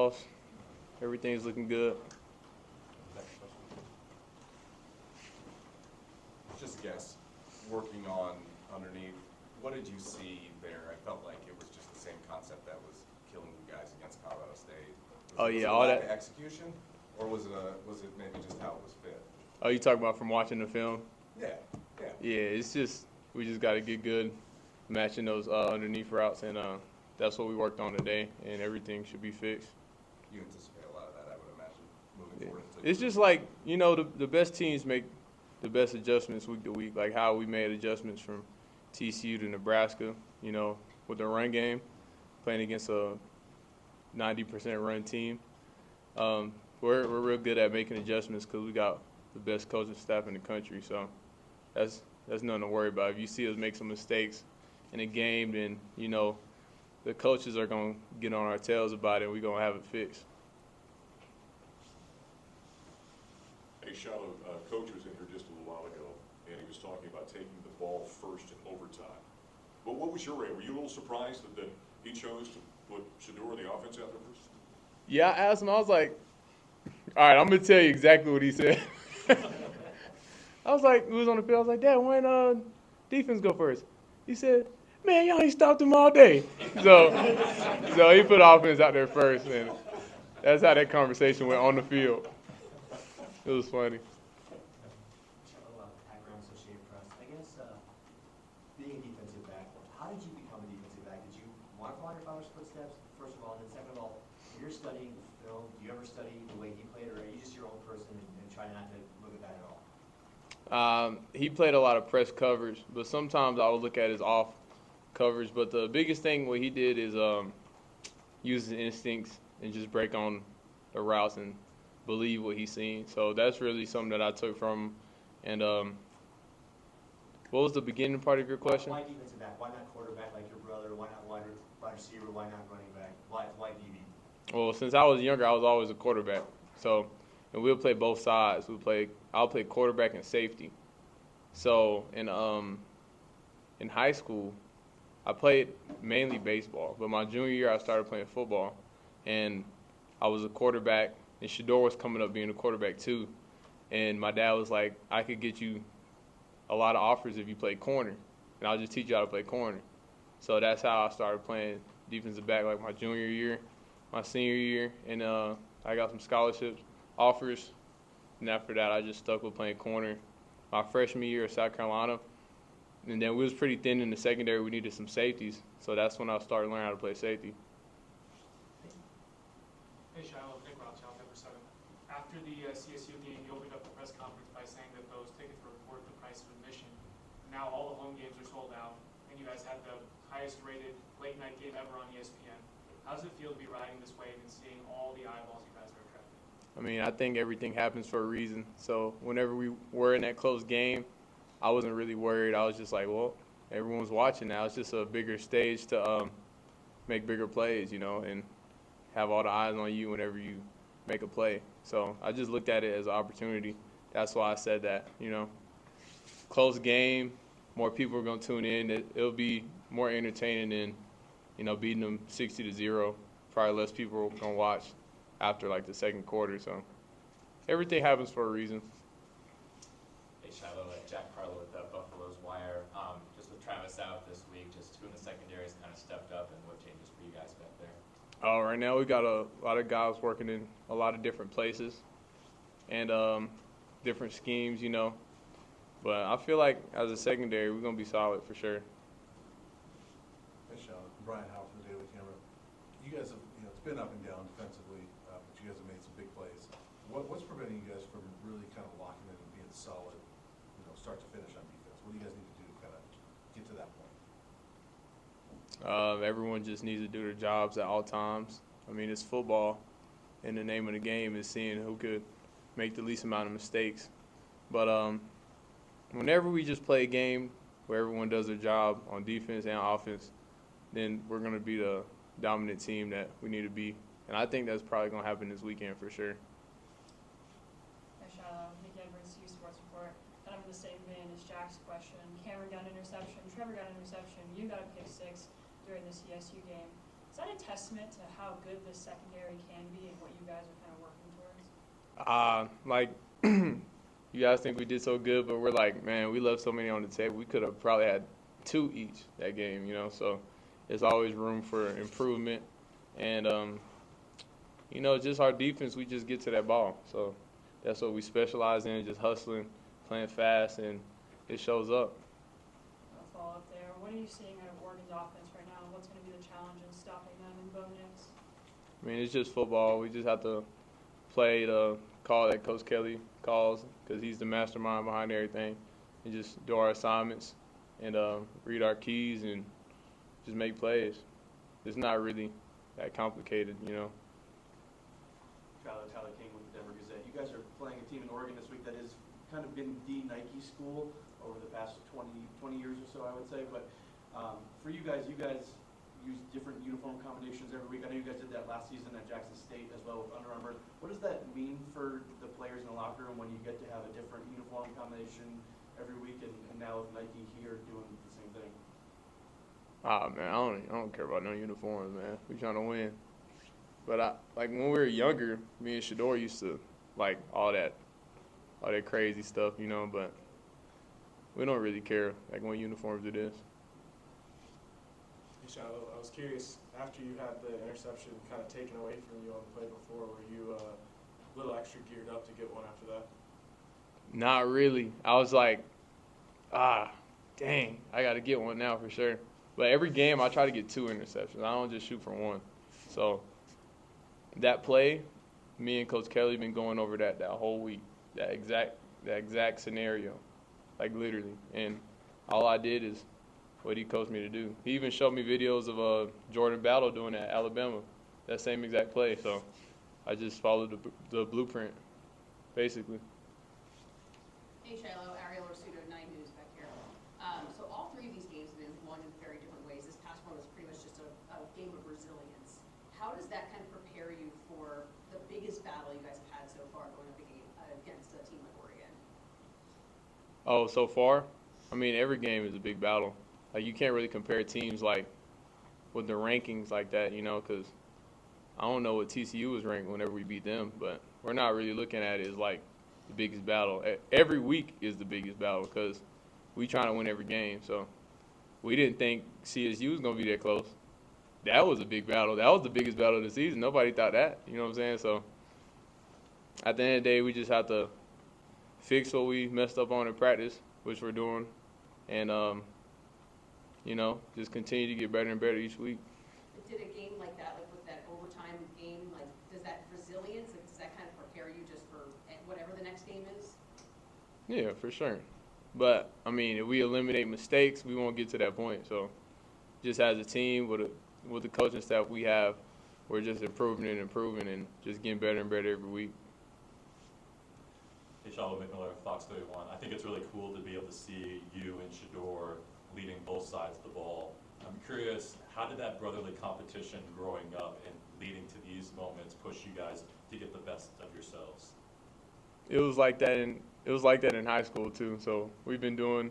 playoffs. Everything's looking good. Just a guess, working on underneath, what did you see there? I felt like it was just the same concept that was killing you guys against Colorado State. Was it all lack that of execution, or was it maybe just how it was fit? Oh, you talking about from watching the film? Yeah, yeah. Yeah, it's just we just got to get good matching those underneath routes, and that's what we worked on today, and everything should be fixed. You anticipate a lot of that, I would imagine, moving Yeah. forward. It's just like, the best teams make the best adjustments week to week, like how we made adjustments from TCU to Nebraska, with the run game, playing against a 90% run team. We're real good at making adjustments because we got the best coaching staff in the country, so that's nothing to worry about. If you see us make some mistakes in a game, then, the coaches are going to get on our tails about it, and we're going to have it fixed. Hey, Shilo, Coach was in here just a little while ago, and he was talking about taking the ball first in overtime. But what was your rate? Were you a little surprised that he chose to put Shedeur, the offense, out there first? Yeah, I asked him, I was like, all right, I'm going to tell you exactly what he said. I was like, we was on the field, I was like, Dad, when defense go first? He said, man, y'all ain't stopped him all day. So he put offense out there first, and that's how that conversation went on the field. It was funny. Background Associated Press. I guess being a defensive back, how did you become a defensive back? Did you want to follow your father's footsteps, first of all, and then second of all, when you're studying film, do you ever study the way he played, or are you just your own person and try not to look at that at all? He played a lot of press coverage, but sometimes I would look at his off coverage. But the biggest thing what he did is use his instincts and just break on the routes and believe what he's seen. So that's really something that I took from him. And what was the beginning part of your question? Why defensive back? Why not quarterback like your brother? Why not wide receiver? Why not running back? Why DB? Well, since I was younger, I was always a quarterback. So, and we'll play both sides. I'll play quarterback and safety. So in high school, I played mainly baseball. But my junior year, I started playing football, and I was a quarterback. And Shedeur was coming up being a quarterback too. And my dad was like, I could get you a lot of offers if you play corner, and I'll just teach you how to play corner. So that's how I started playing defensive back, like my junior year, my senior year, and I got some scholarships, offers, and after that I just stuck with playing corner. My freshman year at South Carolina, and then we was pretty thin in the secondary. We needed some safeties, so that's when I started learning how to play safety. Hey, Shilo, Nick Rothschild, number 7. After the CSU game, you opened up the press conference by saying that those tickets were worth the price of admission. Now all the home games are sold out, and you guys had the highest-rated late-night game ever on ESPN. How does it feel to be riding this wave and seeing all the eyeballs you guys are attracting? I mean, I think everything happens for a reason. So whenever we were in that close game, I wasn't really worried. I was just like, well, everyone's watching now. It's just a bigger stage to make bigger plays, and have all the eyes on you whenever you make a play. So I just looked at it as an opportunity. That's why I said that, close game, more people are going to tune in. It'll be more entertaining than, beating them 60-0. Probably less people are going to watch after, the second quarter. So everything happens for a reason. Hey, Shilo, Jack Carlo with Buffalo's Wire. Just with Travis out this week, just who in the secondary has kind of stepped up, and what changes for you guys back there? Right now we got a lot of guys working in a lot of different places and different schemes, But I feel like as a secondary, we're going to be solid for sure. Hey, Shilo, Brian Howell from the Daily Camera. You guys have, it's been up and down defensively, but you guys have made some big plays. What's preventing you guys from really kind of locking in and being solid, start to finish on defense? What do you guys need to do to kind of get to that point? Everyone just needs to do their jobs at all times. I mean, it's football, and the name of the game is seeing who could make the least amount of mistakes. But whenever we just play a game where everyone does their job on defense and offense, then we're going to be the dominant team that we need to be. And I think that's probably going to happen this weekend for sure. Hi, Shilo. Nikki Edwards, CSU Sports Report. Kind of in the same vein as Jack's question. Cameron got an interception. Trevor got an interception. You got a pick 6 during the CSU game. Is that a testament to how good the secondary can be and what you guys are kind of working towards? Like, you guys think we did so good, but we're like, man, we left so many on the table. We could have probably had 2 each that game, you know. So there's always room for improvement, and just our defense, we just get to that ball. So that's what we specialize in, just hustling, playing fast, and it shows up. I'll follow up there. What are you seeing out of Oregon's offense right now? What's going to be the challenge in stopping them in Bo Nix? I mean, it's just football. We just have to play the call that Coach Kelly calls because he's the mastermind behind everything, and just do our assignments and read our keys and just make plays. It's not really that complicated, you know. Tyler King with the Denver Gazette. You guys are playing a team in Oregon this week that has kind of been the Nike school over the past 20 years or so, I would say. But for you guys use different uniform combinations every week. I know you guys did that last season at Jackson State as well with Under Armour. What does that mean for the players in the locker room when you get to have a different uniform combination every week, and now with Nike here doing the same thing? Man, I don't care about no uniforms, man. We trying to win. But like when we were younger, me and Shador used to like all that crazy stuff, you know. But we don't really care like what uniforms it is. Hey, Shilo, I was curious, after you had the interception kind of taken away from you on the play before, were you a little extra geared up to get one after that? Not really. I was like, dang, I got to get one now for sure. But every game I try to get 2 interceptions. I don't just shoot for 1. So that play, me and Coach Kelly been going over that whole week, that exact scenario, like literally. And all I did is what he coached me to do. He even showed me videos of Jordan Battle doing that at Alabama, that same exact play. So I just followed the blueprint, basically. Hey Shilo, Ariel Rossuto, 9 News back here. So all 3 of these games have been won in very different ways. This past one was pretty much just a game of resilience. How does that kind of prepare you for the biggest battle you guys have had so far going up against a team like Oregon? Oh, so far? I mean, every game is a big battle. Like, you can't really compare teams, like, with the rankings like that, you know, because I don't know what TCU was ranked whenever we beat them, but we're not really looking at it as, like, the biggest battle. Every week is the biggest battle because we trying to win every game. So we didn't think CSU was going to be that close. That was a big battle. That was the biggest battle of the season. Nobody thought that, you know what I'm saying? So at the end of the day, we just have to fix what we messed up on in practice, which we're doing, and just continue to get better and better each week. Did a game like that, like with that overtime game, like does that resilience, like, does that kind of prepare you just for whatever the next game is? Yeah, for sure. But, I mean, if we eliminate mistakes, we won't get to that point. So just as a team, with the coaching staff we have, we're just improving and just getting better and better every week. Hey, Shilo McMillan, Fox 31. I think it's really cool to be able to see you and Shador leading both sides of the ball. I'm curious, how did that brotherly competition growing up and leading to these moments push you guys to get the best of yourselves? It was like that in high school too. So we've been doing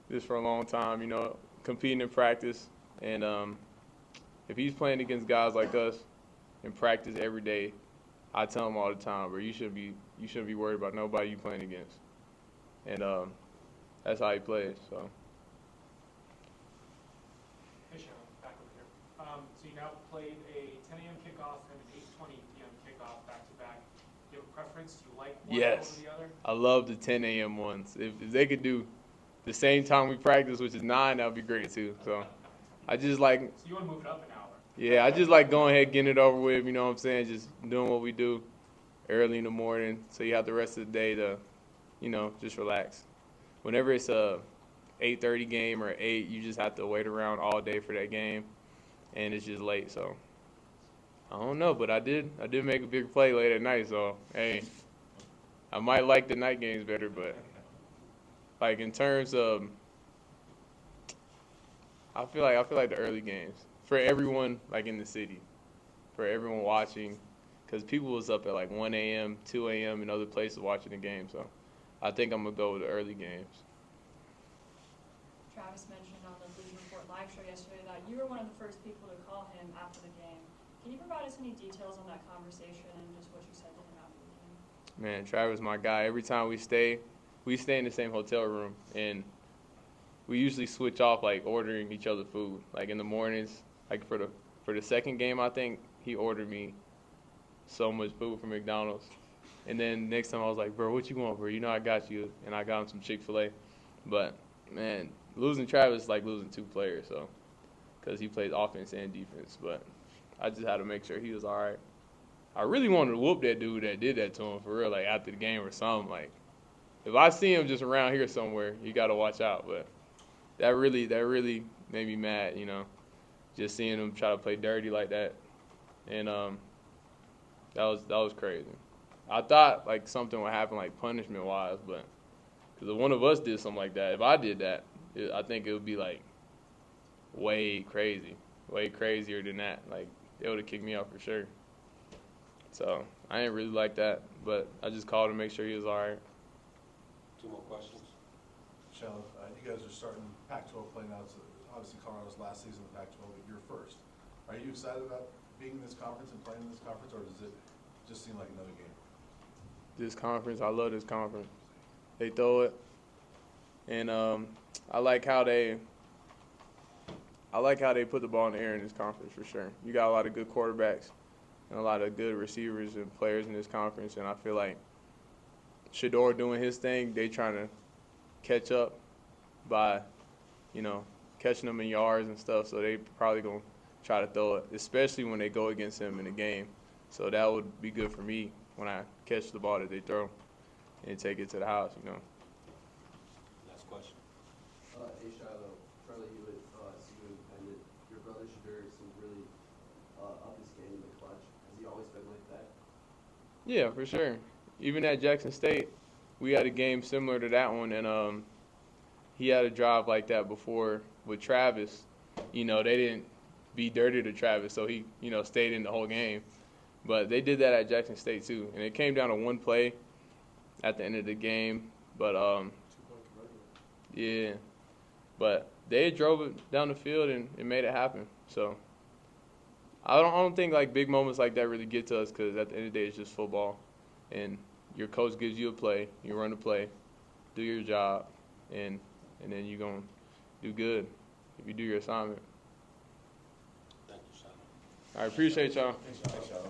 this for a long time, you know, competing in practice. And if he's playing against guys like us in practice every day, I tell him all the time, bro, you shouldn't be worried about nobody you playing against. And that's how he plays. So. Hey Shilo, back over here. So you now played a 10 a.m. kickoff and an 8:20 p.m. kickoff back to back. Do you have a preference? Do you like one Yes, over the other? I love the 10 a.m. ones. If they could do the same time we practice, which is 9, that would be great too. So I just like. So you want to move it up an hour? Yeah, I just like going ahead, getting it over with. You know what I'm saying? Just doing what we do early in the morning, so you have the rest of the day to, just relax. Whenever it's a 8:30 game or 8, you just have to wait around all day for that game, and it's just late. So I don't know, but I did make a big play late at night. So hey, I might like the night games better, but like in terms of, I feel like the early games for everyone, like in the city, for everyone watching, because people was up at like 1 a.m., 2 a.m. in other places watching the game. So I think I'm gonna go with the early games. Travis mentioned on the Bleacher Report live show yesterday that you were one of the first people to call him after the game. Can you provide us any details on that conversation and just what you said to him after the game? Man, Travis, my guy. Every time we stay in the same hotel room, and we usually switch off like ordering each other food. Like in the mornings, like for the second game, I think he ordered me so much food from McDonald's. And then next time I was like, bro, what you want, bro? You know I got you. And I got him some Chick-fil-A. But, man, losing Travis is like losing two players, so, because he plays offense and defense. But I just had to make sure he was all right. I really wanted to whoop that dude that did that to him for real, like after the game or something. Like, if I see him just around here somewhere, you got to watch out. But that really made me mad, you know, just seeing him try to play dirty like that. And that was crazy. I thought like something would happen like punishment wise, but because if one of us did something like that, if I did that, I think it would be like way crazier than that. Like they would have kicked me out for sure. So I didn't really like that, but I just called to make sure he was all right. Two more questions. Shilo, you guys are starting Pac-12 play now. It's obviously Colorado's last season in Pac-12, but you're first. Are you excited about being in this conference and playing in this conference, or does it just seem like another game? This conference, I love this conference. They throw it, and I like how they put the ball in the air in this conference for sure. You got a lot of good quarterbacks and a lot of good receivers and players in this conference, and I feel like Shador doing his thing, they trying to catch up by, you know, catching them in yards and stuff, so they probably going to try to throw it, especially when they go against him in the game. So that would be good for me when I catch the ball that they throw and take it to the house, you know. Last question. Hey Shilo, Charlie Hewitt, CSU Independent. Your brother Shador seemed really up his game in the clutch. Has he always been like that? Yeah, for sure. Even at Jackson State, we had a game similar to that one, and he had a drive like that before with Travis. You know, they didn't be dirty to Travis, so he, you know, stayed in the whole game. But they did that at Jackson State too, and it came down to one play at the end of the game. But 2-point conversion. yeah, but they drove it down the field and made it happen. So I don't think like big moments like that really get to us, because at the end of the day it's just football, and your coach gives you a play, you run the play, do your job, and then you're gonna do good if you do your assignment. Thank you, Shilo. I appreciate y'all. Thanks, Shilo.